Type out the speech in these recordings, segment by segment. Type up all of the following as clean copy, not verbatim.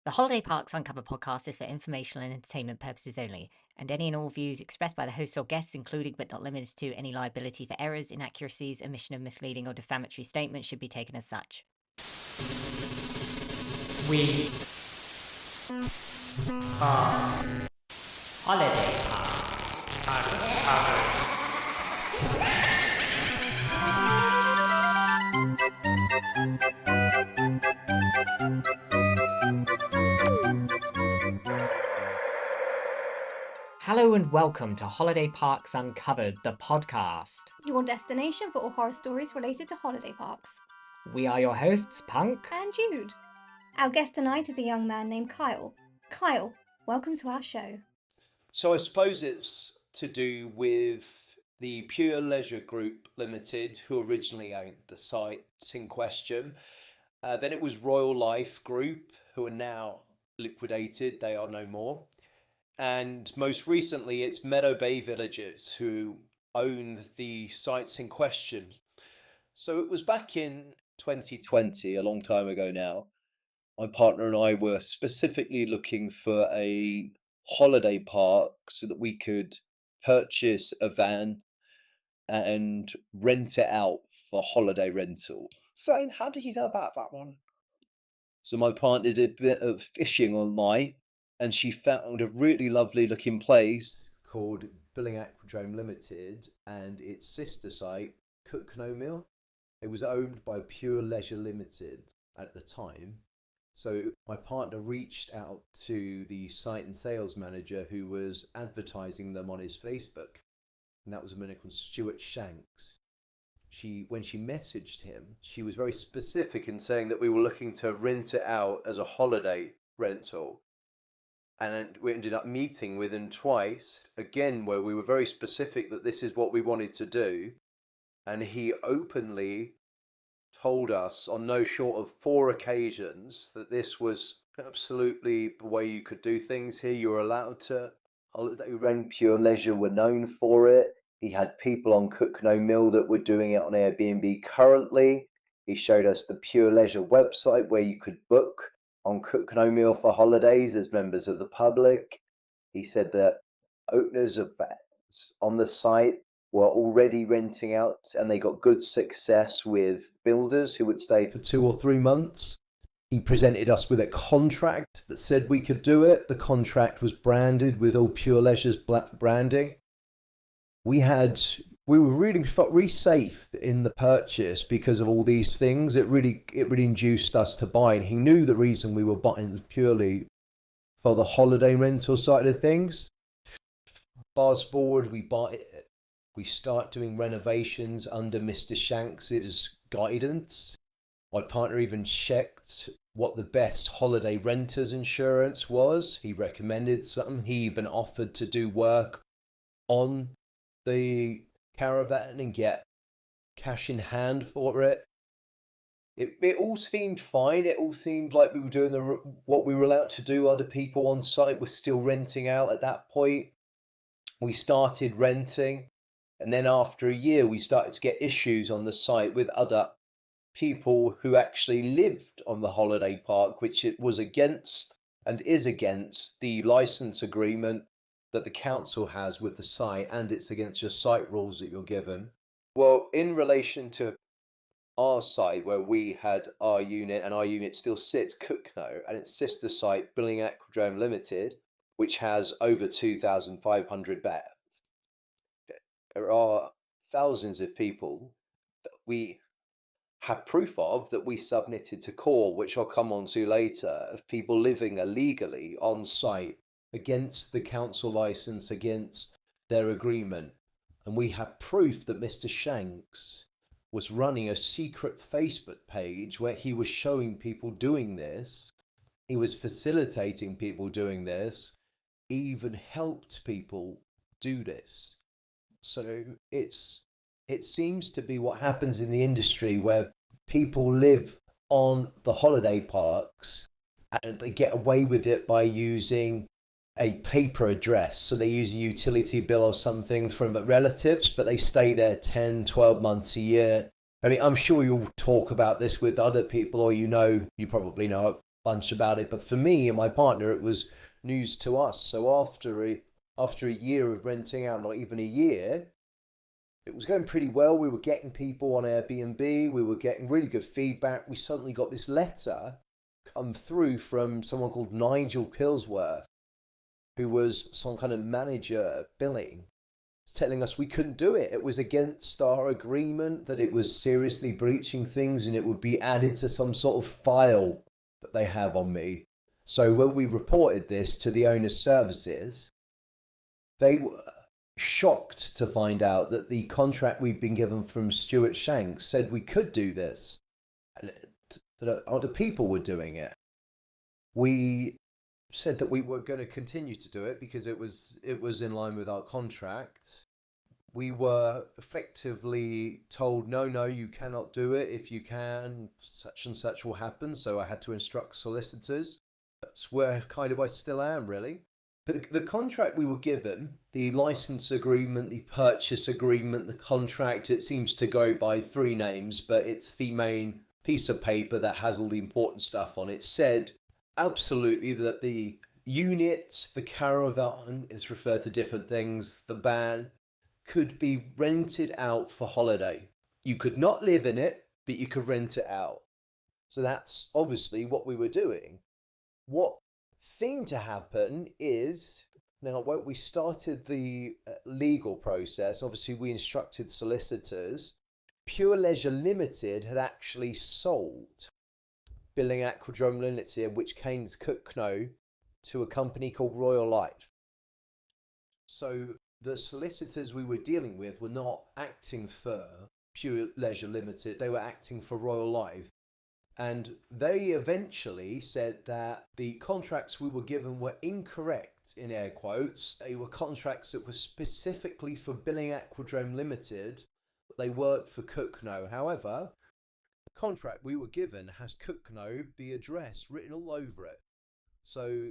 The Holiday Parks Uncovered podcast is for informational and entertainment purposes only, and any and all views expressed by the hosts or guests, including but not limited to any liability for errors, inaccuracies, omission of misleading or defamatory statements, should be taken as such. We are Holiday Park Uncovered. Hello and welcome to Holiday Parks Uncovered, the podcast. Your destination for all horror stories related to holiday parks. We are your hosts, Punk And Jude. Our guest tonight is a young man named Kyle. Kyle, welcome to our show. So I suppose it's to do with the Pure Leisure Group Limited, who originally owned the sites in question. Then it was Royale Life Group, who are now liquidated. They are no more. And most recently, it's Meadow Bay Villages, who own the sites in question. So it was back in 2020, a long time ago now. My partner and I were specifically looking for a holiday park so that we could purchase a van and rent it out for holiday rental. So, how did you know about that one? So my partner did a bit of fishing online, and she found a really lovely looking place called Billing Aquadrome Limited and its sister site, Cooknomill. It was owned by Pure Leisure Limited at the time. So my partner reached out to the site and sales manager who was advertising them on his Facebook. And that was a man called Stuart Shanks. When she messaged him, she was very specific in saying that we were looking to rent it out as a holiday rental. And we ended up meeting with him twice, again, where we were very specific that this is what we wanted to do. And he openly told us on no short of 4 occasions that this was absolutely the way you could do things here. You were allowed to holiday rent. Pure Leisure were known for it. He had people on Cooknomill that were doing it on Airbnb currently. He showed us the Pure Leisure website where you could book on Cooknomill for holidays as members of the public. He said that owners of vans on the site were already renting out, and they got good success with builders who would stay for 2 or 3 months. He presented us with a contract that said we could do it. The contract was branded with all Pure Leisure's black branding. We were really felt really safe in the purchase because of all these things. It really induced us to buy, and he knew the reason we were buying purely for the holiday rental side of things. Fast forward, we start doing renovations under Mr. Shanks's guidance. My partner even checked what the best holiday renters insurance was. He recommended something. He even offered to do work on the caravan and get cash in hand for it. It all seemed fine. It all seemed like we were doing what we were allowed to do. Other people on site were still renting out at that point. We started renting, and then after a year we started to get issues on the site with other people who actually lived on the holiday park, which it was against and is against the license agreement that the council has with the site, and it's against your site rules that you're given. Well, in relation to our site where we had our unit, and our unit still sits Cookno, and its sister site, Billing Aquadrome Limited, which has over 2,500 beds. There are thousands of people that we have proof of that we submitted to court, which I'll come on to later, of people living illegally on site against the council license, against their agreement. And we have proof that Mr. Shanks was running a secret Facebook page where he was showing people doing this. He was facilitating people doing this, even helped people do this. So it seems to be what happens in the industry where people live on the holiday parks and they get away with it by using a paper address. So they use a utility bill or something from relatives, but they stay there 10, 12 months a year. I mean, I'm sure you'll talk about this with other people, or you probably know bunch about it, but for me and my partner, it was news to us. So after a year of renting out, not even a year, it was going pretty well. We were getting people on Airbnb. We were getting really good feedback. We suddenly got this letter come through from someone called Nigel Killsworth, who was some kind of manager at billing, telling us we couldn't do it. It was against our agreement, that it was seriously breaching things, and it would be added to some sort of file that they have on me. So when we reported this to the owner's services, they were shocked to find out that the contract we'd been given from Stuart Shanks said we could do this, and that other people were doing it. We said that we were going to continue to do it because it was in line with our contract. We were effectively told, no, you cannot do it. If you can, such and such will happen. So I had to instruct solicitors. That's where kind of I still am, really. But the contract we were given, the license agreement, the purchase agreement, the contract, it seems to go by 3 names, but it's the main piece of paper that has all the important stuff on it, said absolutely that the unit, the caravan, is referred to different things, the van, could be rented out for holiday. You could not live in it, but you could rent it out. So that's obviously what we were doing. What seemed to happen is, now when we started the legal process, obviously we instructed solicitors. Pure Leisure Limited had actually sold Billing Aquadrome Limited, which came to Cookno, to a company called Royale Life. So the solicitors we were dealing with were not acting for Pure Leisure Limited, they were acting for Royale Life. And they eventually said that the contracts we were given were incorrect, in air quotes. They were contracts that were specifically for Billing Aquadrome Limited, but they worked for Cookno. However, the contract we were given has Cookno, the address, written all over it. So,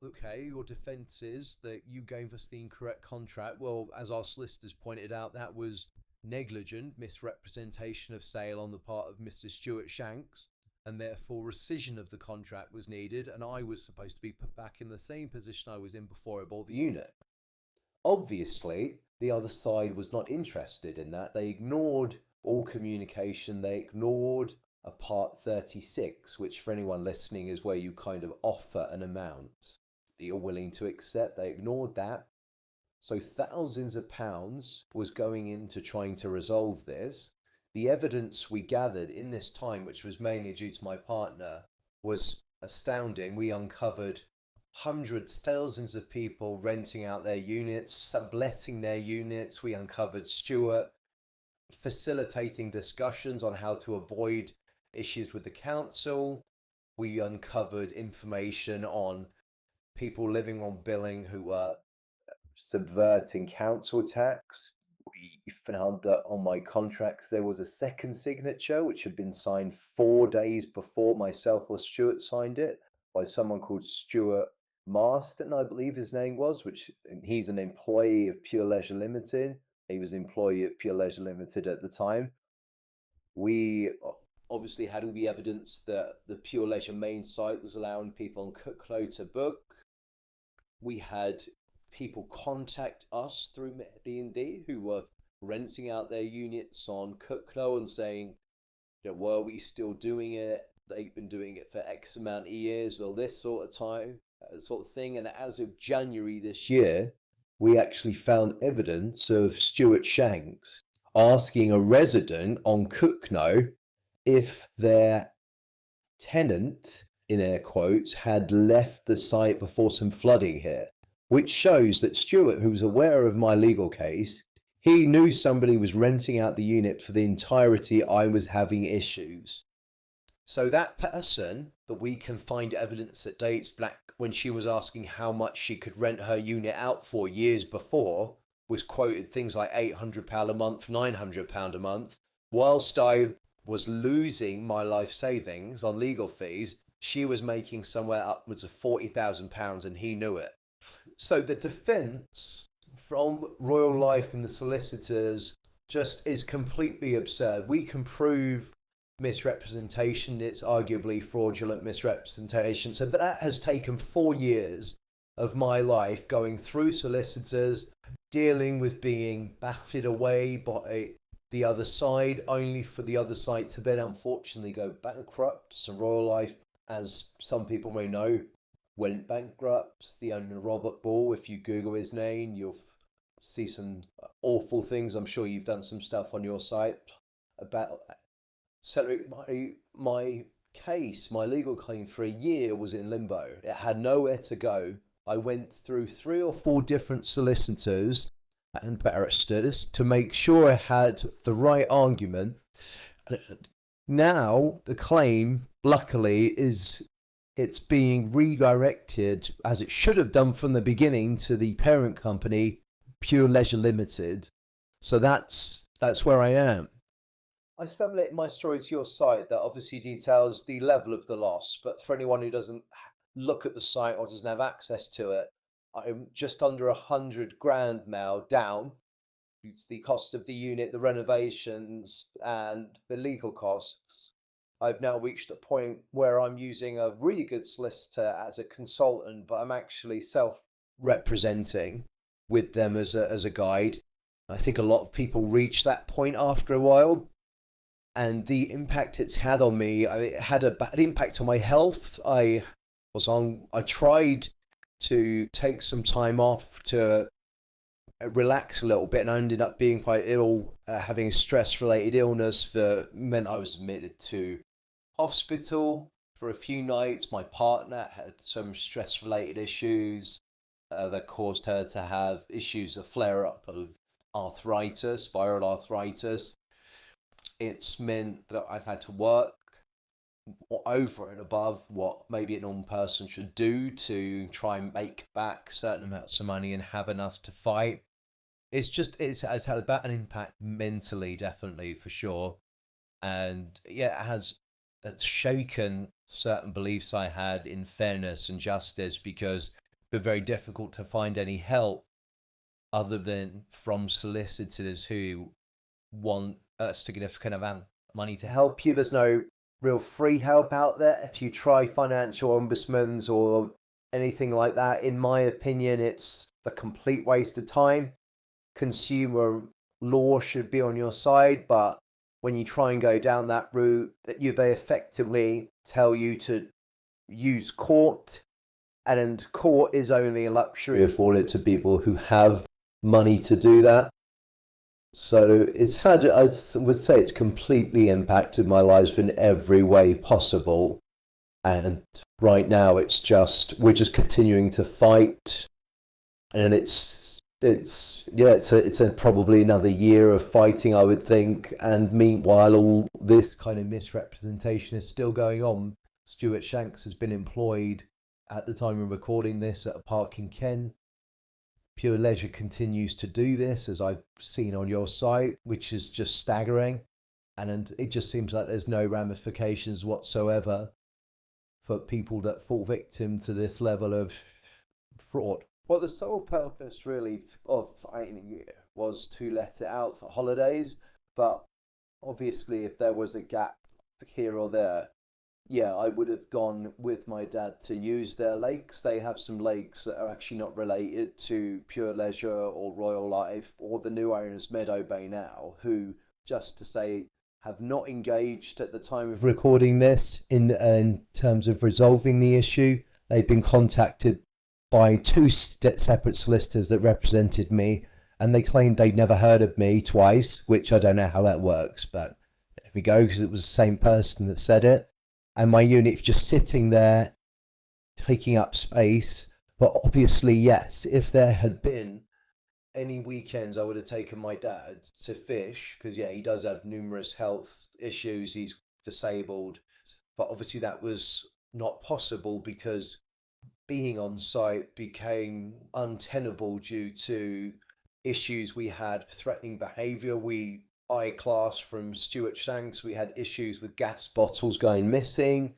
okay, your defence is that you gave us the incorrect contract. Well, as our solicitors pointed out, that was negligent misrepresentation of sale on the part of Mr. Stuart Shanks, and therefore rescission of the contract was needed, and I was supposed to be put back in the same position I was in before I bought the unit. Obviously, the other side was not interested in that. They ignored all communication. They ignored a Part 36, which for anyone listening is where you kind of offer an amount that you're willing to accept. They ignored that. So thousands of pounds was going into trying to resolve this. The evidence we gathered in this time, which was mainly due to my partner, was astounding. We uncovered hundreds, thousands of people renting out their units, subletting their units. We uncovered Stuart facilitating discussions on how to avoid issues with the council. We uncovered information on people living on billing who were subverting council tax. We found that on my contracts there was a second signature which had been signed 4 days before myself or Stuart signed it, by someone called Stuart Marston, I believe his name was, which he's an employee of Pure Leisure Limited. He was an employee at Pure Leisure Limited at the time. We obviously had all the evidence that the Pure Leisure main site was allowing people on Cooklow to book. We had people contact us through D&D who were renting out their units on Cooklow and saying, were we still doing it? They've been doing it for X amount of years, or this sort of time, sort of thing. And as of January this year, we actually found evidence of Stuart Shanks asking a resident on Cooklow if their tenant, in air quotes, had left the site before some flooding hit, which shows that Stuart, who was aware of my legal case, he knew somebody was renting out the unit for the entirety I was having issues. So that person that we can find evidence that dates back when she was asking how much she could rent her unit out for years before was quoted things like £800 a month, £900 a month. Whilst I was losing my life savings on legal fees, she was making somewhere upwards of £40,000 and he knew it. So the defence from Royale Life and the solicitors just is completely absurd. We can prove misrepresentation. It's arguably fraudulent misrepresentation. So that has taken 4 years of my life going through solicitors, dealing with being batted away by the other side, only for the other side to then unfortunately go bankrupt. So Royale Life, as some people may know, went bankrupt. The owner, Robert Ball, if you Google his name, you'll see some awful things. I'm sure you've done some stuff on your site about settling my case. My legal claim for a year was in limbo. It had nowhere to go. I went through 3 or 4 different solicitors and barristers to make sure I had the right argument. Now the claim, luckily, it's being redirected, as it should have done from the beginning, to the parent company, Pure Leisure Limited. So that's where I am. I submitted my story to your site that obviously details the level of the loss, but for anyone who doesn't look at the site or doesn't have access to it, I'm just under 100 grand now down. It's the cost of the unit, the renovations, and the legal costs. I've now reached a point where I'm using a really good solicitor as a consultant, but I'm actually self-representing with them as a guide. I think a lot of people reach that point after a while, and the impact it's had on me, it had a bad impact on my health. I tried to take some time off to relax a little bit, and I ended up being quite ill, having a stress-related illness that meant I was admitted to hospital for a few nights. My partner had some stress-related issues that caused her to have issues, a flare-up of arthritis, viral arthritis. It's meant that I've had to work over and above what maybe a normal person should do to try and make back certain amounts of money and have enough to fight. It's had about an impact mentally, definitely, for sure. And yeah, it's shaken certain beliefs I had in fairness and justice, because it's been very difficult to find any help other than from solicitors who want a significant amount of money to help you. There's no real free help out there. If you try financial ombudsmans or anything like that, in my opinion, it's a complete waste of time. Consumer law should be on your side, but when you try and go down that route, they effectively tell you to use court, and court is only a luxury afforded to people who have money to do that. So I would say it's completely impacted my life in every way possible. And right now we're just continuing to fight. And it's probably another year of fighting, I would think. And meanwhile, all this kind of misrepresentation is still going on. Stuart Shanks has been employed at the time of recording this at a park in Kent. Pure Leisure continues to do this, as I've seen on your site, which is just staggering. And it just seems like there's no ramifications whatsoever for people that fall victim to this level of fraud. Well, the sole purpose really of fighting you was to let it out for holidays, but obviously if there was a gap here or there, yeah, I would have gone with my dad to use their lakes. They have some lakes that are actually not related to Pure Leisure or Royale Life or the new owners, Meadow Bay now, who, just to say, have not engaged at the time of recording this in terms of resolving the issue. They've been contacted by 2 separate solicitors that represented me, and they claimed they'd never heard of me twice, which I don't know how that works, but there we go, because it was the same person that said it. And my unit's just sitting there, taking up space. But obviously, yes, if there had been any weekends, I would have taken my dad to fish, because, yeah, he does have numerous health issues. He's disabled. But obviously that was not possible because being on site became untenable due to issues we had, threatening behaviour. I class from Stuart Shanks, we had issues with gas bottles going missing.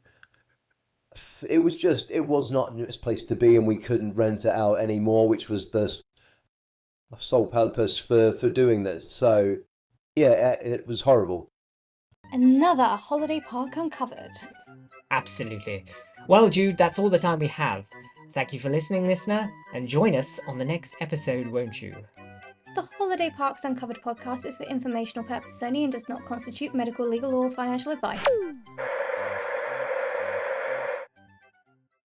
It was not its place to be, and we couldn't rent it out anymore, which was the sole purpose for doing this. So yeah, it was horrible. Another holiday park uncovered. Absolutely. Well, Jude, that's all the time we have. Thank you for listening, listener, and join us on the next episode, won't you? The Holiday Parks Uncovered podcast is for informational purposes only and does not constitute medical, legal, or financial advice.